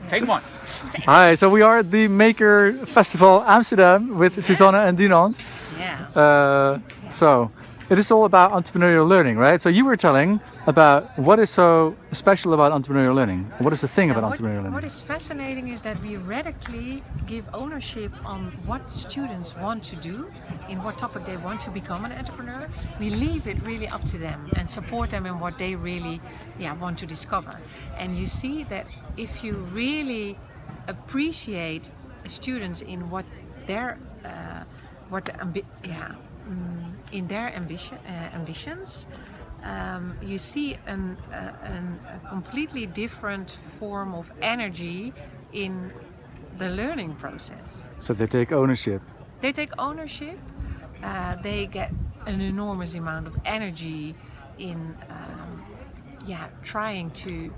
Take one. Hi, so we are at the Maker Festival Amsterdam with Suzanne and Dinant. Yeah. So it is all about entrepreneurial learning, right? So you were telling about what is so special about entrepreneurial learning. What is the thing about entrepreneurial learning? What is fascinating is that we radically give ownership on what students want to do, in what topic they want to become an entrepreneur. We leave it really up to them and support them in what they really want to discover. And you see that if you really appreciate students in what their ambitions, you see a completely different form of energy in the learning process. So they take ownership. They take ownership. They get an enormous amount of energy in trying to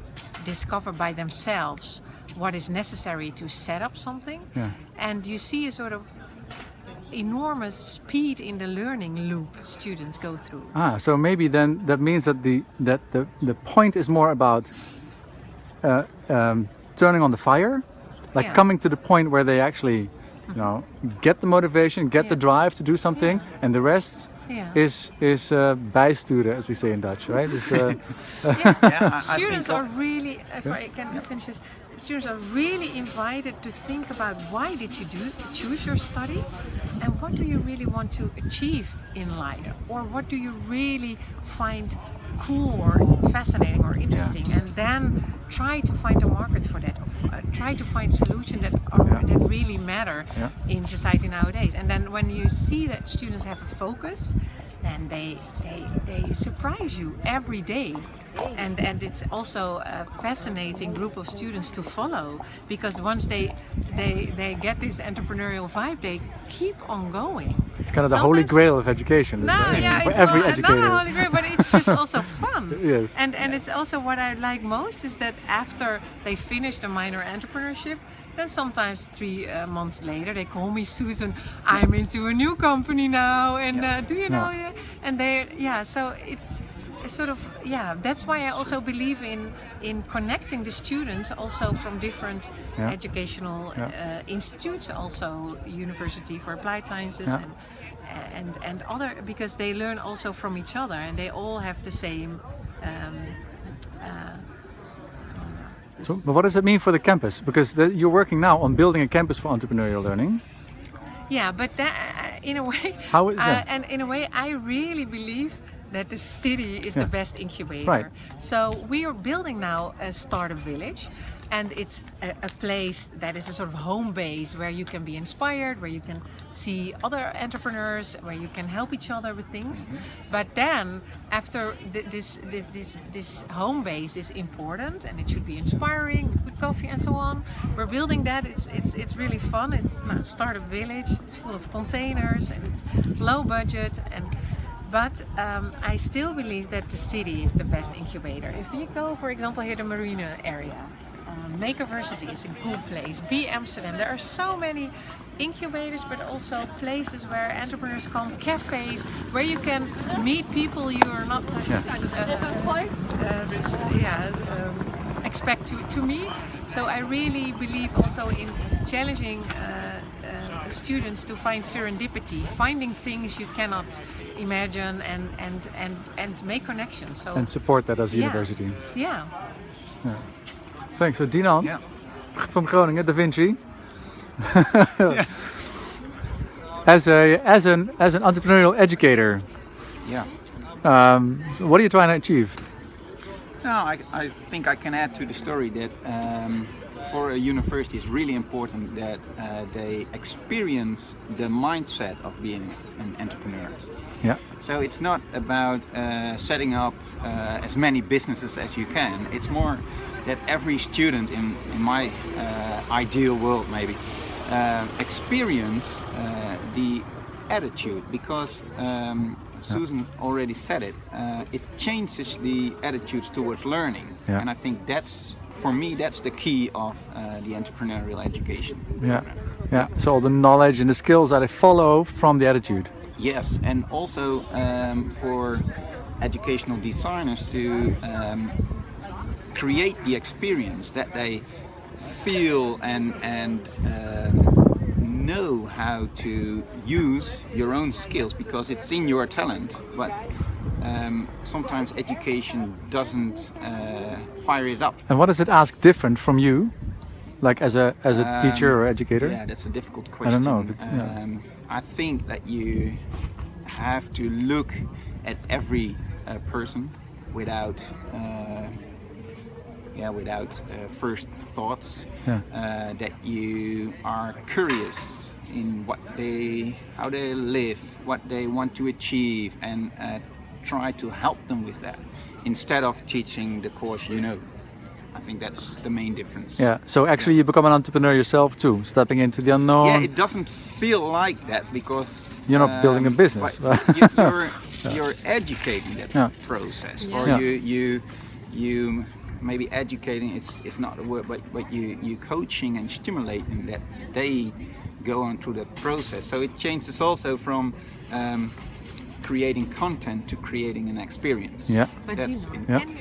discover by themselves what is necessary to set up something. Yeah. And you see a sort of enormous speed in the learning loop students go through. So maybe then that means that the point is more about turning on the fire, like coming to the point where they actually, get the motivation, get the drive to do something, and the rest is bijsturen, as we say in Dutch, right? Students are really, if I can finish this, students are really invited to think about why did you choose your study, and what do you really want to achieve in life, or what do you really find cool or fascinating or interesting, and then try to find a market for that, try to find solutions that really matter in society nowadays. And then when you see that students have a focus, then they surprise you every day. And it's also a fascinating group of students to follow, because once they get this entrepreneurial vibe, they keep on going. It's kind of the holy grail of education. It's for every educator. not a holy grail, but it's just also fun. Yes. And it's also what I like most is that after they finish the minor entrepreneurship, then sometimes 3 months later they call me, Susan, I'm into a new company now, and do you know? And so it's sort of, that's why I also believe in connecting the students also from different educational institutes, also University for Applied Sciences and other, because they learn also from each other, and they all have the same but what does it mean for the campus? Because you're working now on building a campus for entrepreneurial learning. Yeah, but that, in a way, and in a way, I really believe that the city is the best incubator. Right. So we are building now a startup village, and it's a place that is a sort of home base where you can be inspired, where you can see other entrepreneurs, where you can help each other with things. But then after this home base is important, and it should be inspiring, with coffee and so on. We're building that. It's really fun. It's a startup village. It's full of containers, and it's low budget. But I still believe that the city is the best incubator. If you go, for example, here the Marina area, Makerversity is a good place. Be Amsterdam. There are so many incubators, but also places where entrepreneurs come, cafes where you can meet people you are not expect to meet. So I really believe also in challenging students to find serendipity, finding things you cannot imagine, and make connections. So and support that as a university. Yeah. Thanks. So Dinant from Groningen, Da Vinci. As an entrepreneurial educator. So what are you trying to achieve? No, I think I can add to the story that for a university it's really important that they experience the mindset of being an entrepreneur. Yeah. So it's not about setting up as many businesses as you can. It's more that every student in my ideal world maybe experience the attitude, because Susan already said it. It changes the attitudes towards learning, and I think that's, for me, that's the key of the entrepreneurial education. Yeah. So all the knowledge and the skills that I follow from the attitude. Yes, and also for educational designers to create the experience, that they feel and know how to use your own skills, because it's in your talent. But sometimes education doesn't fire it up. And what does it ask different from you, like as a teacher or educator? Yeah, that's a difficult question. I don't know. But, yeah. I think that you have to look at every person without first thoughts. Yeah. That you are curious in how they live, what they want to achieve, and try to help them with that, instead of teaching the course you know. I think that's the main difference. Yeah. So actually, you become an entrepreneur yourself too, stepping into the unknown. Yeah, it doesn't feel like that because you're not building a business. But you're educating that process, or you maybe educating is not the word, but you coaching and stimulating that they go on through the process. So it changes also from creating content to creating an experience. Yeah. But That's Dinant, Yeah. can you